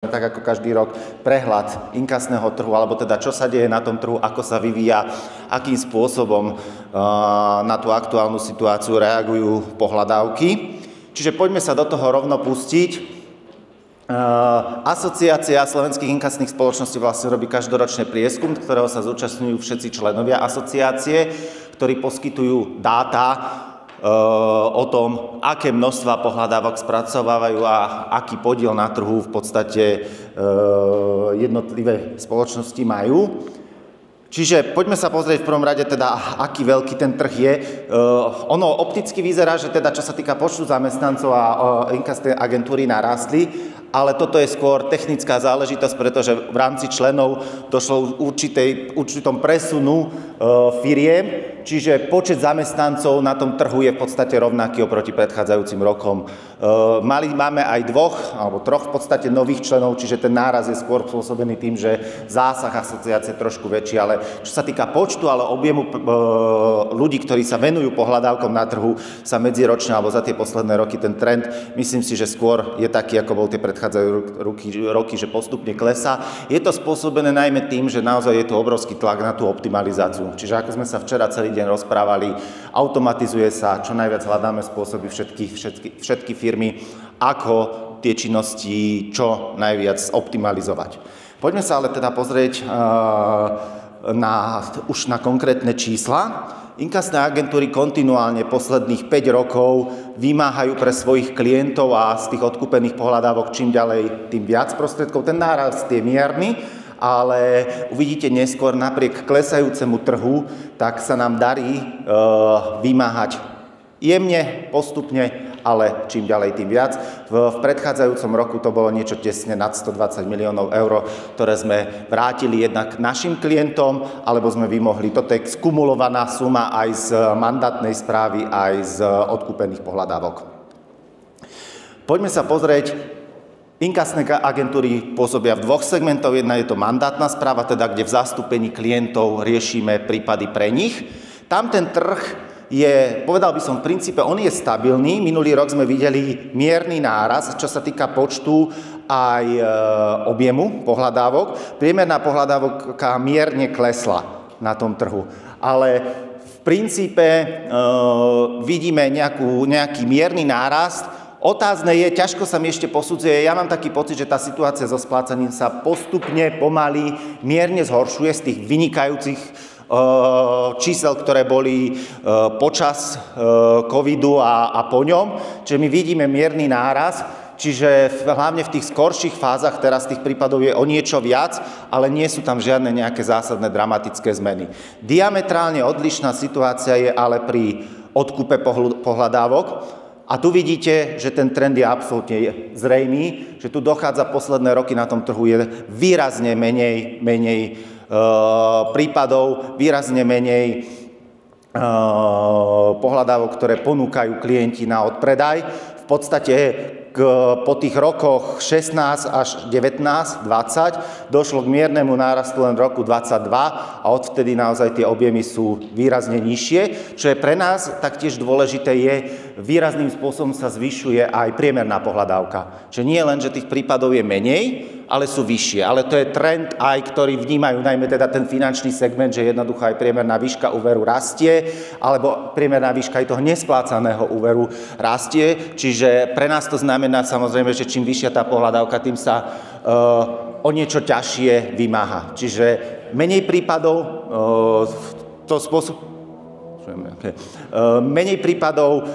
tak ako každý rok prehľad inkasného trhu, alebo teda čo sa deje na tom trhu, ako sa vyvíja, akým spôsobom na tú aktuálnu situáciu reagujú pohľadávky. Čiže poďme sa do toho rovno pustiť. Asociácia slovenských inkasných spoločností vlastne robí každoročný prieskum, ktorého sa zúčastňujú všetci členovia asociácie, ktorí poskytujú dáta o tom, aké množstva pohľadávok spracovávajú a aký podiel na trhu v podstate jednotlivé spoločnosti majú. Čiže poďme sa pozrieť v prvom rade teda, aký veľký ten trh je. Ono opticky vyzerá, že teda čo sa týka počtu zamestnancov a inkasné agentúry narastli, ale toto je skôr technická záležitosť, pretože v rámci členov došlo určitom presunu firiem, čiže počet zamestnancov na tom trhu je v podstate rovnaký oproti predchádzajúcim rokom. Máme aj dvoch alebo troch v podstate nových členov, čiže ten náraz je skôr spôsobený tým, že zásah asociácie je trošku väčší, ale čo sa týka počtu, ale objemu ľudí, ktorí sa venujú pohľadávkom na trhu, sa medziročne alebo za tie posledné roky ten trend, myslím si, že skôr je taký, ako bol tie predchádzajúce roky, že postupne klesá. Je to spôsobené najmä tým, že naozaj je tu obrovský tlak na tú optimalizáciu. Čiže ako sme sa včera celý deň rozprávali, automatizuje sa, čo najviac hľadáme spôsoby všetky firmy, ako tie činnosti čo najviac optimalizovať. Poďme sa ale teda pozrieť už na konkrétne čísla. Inkasné agentúry kontinuálne posledných 5 rokov vymáhajú pre svojich klientov a z tých odkúpených pohľadávok čím ďalej, tým viac prostriedkov. Ten nárast je mierny, ale uvidíte neskôr, napriek klesajúcemu trhu, tak sa nám darí vymáhať jemne, postupne, ale čím ďalej, tým viac. V predchádzajúcom roku to bolo niečo tesne nad 120 miliónov eur, ktoré sme vrátili jednak našim klientom, alebo sme vymohli. Toto je skumulovaná suma aj z mandátnej správy, aj z odkúpených pohľadávok. Poďme sa pozrieť. Inkasné agentúry pôsobia v dvoch segmentoch. Jedna je to mandátna správa, teda kde v zastúpení klientov riešime prípady pre nich. Tam ten trh je, povedal by som, v princípe, on je stabilný. Minulý rok sme videli mierny náraz, čo sa týka počtu aj objemu pohľadávok. Priemerná pohľadávka mierne klesla na tom trhu. Ale v princípe vidíme nejaký mierny nárast. Otázne je, ťažko sa mi ešte posudzuje, ja mám taký pocit, že tá situácia so splácaním sa postupne, pomaly, mierne zhoršuje z tých vynikajúcich čísel, ktoré boli počas covidu a po ňom. Čiže my vidíme mierny náraz, čiže hlavne v tých skorších fázach teraz tých prípadov je o niečo viac, ale nie sú tam žiadne nejaké zásadné dramatické zmeny. Diametrálne odlišná situácia je ale pri odkúpe pohľadávok. A tu vidíte, že ten trend je absolútne zrejmý, že tu dochádza posledné roky na tom trhu je výrazne menej prípadov, výrazne menej pohľadávok, ktoré ponúkajú klienti na odpredaj. V podstate po tých rokoch 16 až 19, 20 došlo k miernemu nárastu len v roku 22 a odvtedy naozaj tie objemy sú výrazne nižšie. Čo je pre nás taktiež dôležité je, výrazným spôsobom sa zvyšuje aj priemerná pohľadávka. Čiže nie len, že tých prípadov je menej, ale sú vyššie. Ale to je trend aj, ktorý vnímajú najmä teda ten finančný segment, že jednoducho aj priemerná výška úveru rastie, alebo priemerná výška aj toho nesplácaného úveru rastie. Čiže pre nás to znamená samozrejme, že čím vyššia tá pohľadávka, tým sa o niečo ťažšie vymáha. Čiže menej prípadov, menej prípadov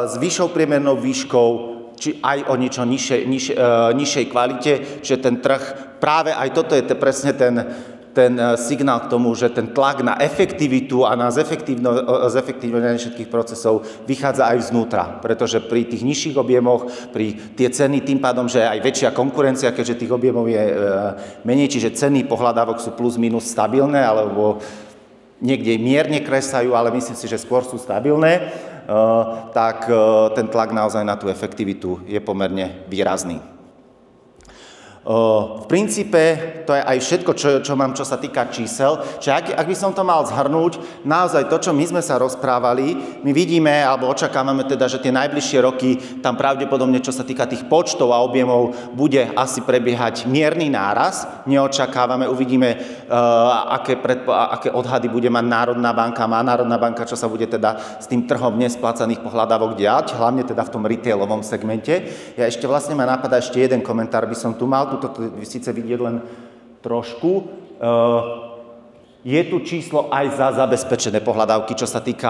s vyššou priemernou výškou, či aj o niečo nižšej kvalite, že ten trh, práve aj toto je presne ten signál k tomu, že ten tlak na efektivitu a na zefektívnenie všetkých procesov vychádza aj vznútra, pretože pri tých nižších objemoch, pri tie ceny tým pádom, že aj väčšia konkurencia, keďže tých objemov je menej, čiže ceny pohľadávok sú plus minus stabilné, alebo niekde mierne klesajú, ale myslím si, že skôr sú stabilné, tak ten tlak naozaj na tú efektivitu je pomerne výrazný. V princípe to je aj všetko, čo mám, čo sa týka čísel. Čiže ak by som to mal zhrnúť, naozaj to, čo my sme sa rozprávali, my vidíme, alebo očakávame teda, že tie najbližšie roky tam pravdepodobne, čo sa týka tých počtov a objemov, bude asi prebiehať mierny náraz. Neočakávame, uvidíme, aké odhady bude mať Národná banka. Má Národná banka, čo sa bude teda s tým trhom nesplácaných pohľadávok diať, hlavne teda v tom retailovom segmente. Ja ešte vlastne ma napadá ešte jeden komentár, by som tu mal. Tuto síce vidieť len trošku. Je tu číslo aj za zabezpečené pohľadávky, čo sa týka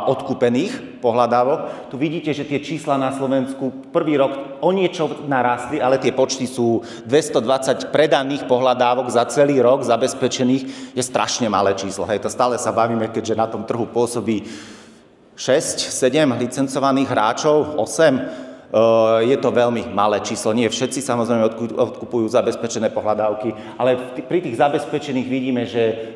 odkúpených pohľadávok. Tu vidíte, že tie čísla na Slovensku prvý rok o niečo narastli, ale tie počty sú 220 predaných pohľadávok za celý rok zabezpečených. Je strašne malé číslo. Hej, to stále sa bavíme, keďže na tom trhu pôsobí 6, 7 licencovaných hráčov, 8. Je to veľmi malé číslo. Nie všetci samozrejme odkupujú zabezpečené pohľadávky, ale pri tých zabezpečených vidíme,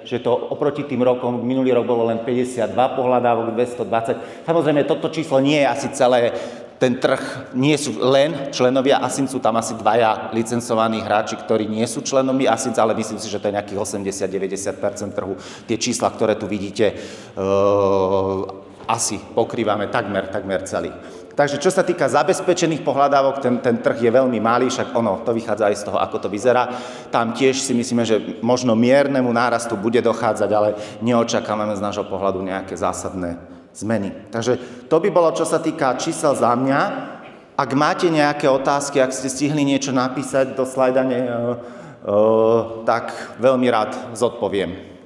že to oproti tým rokom, minulý rok bolo len 52 pohľadávok, 220. Samozrejme, toto číslo nie je asi celé ten trh, nie sú len členovia ASINC, sú tam asi 2 licencovaní hráči, ktorí nie sú členmi ASINC, ale myslím si, že to je nejakých 80-90% trhu. Tie čísla, ktoré tu vidíte, asi pokrývame takmer celý. Takže čo sa týka zabezpečených pohľadávok, ten trh je veľmi malý, však to vychádza aj z toho, ako to vyzerá. Tam tiež si myslíme, že možno miernemu nárastu bude dochádzať, ale neočakávame z nášho pohľadu nejaké zásadné zmeny. Takže to by bolo, čo sa týka čísel za mňa. Ak máte nejaké otázky, ak ste stihli niečo napísať do slajda, tak veľmi rád zodpoviem.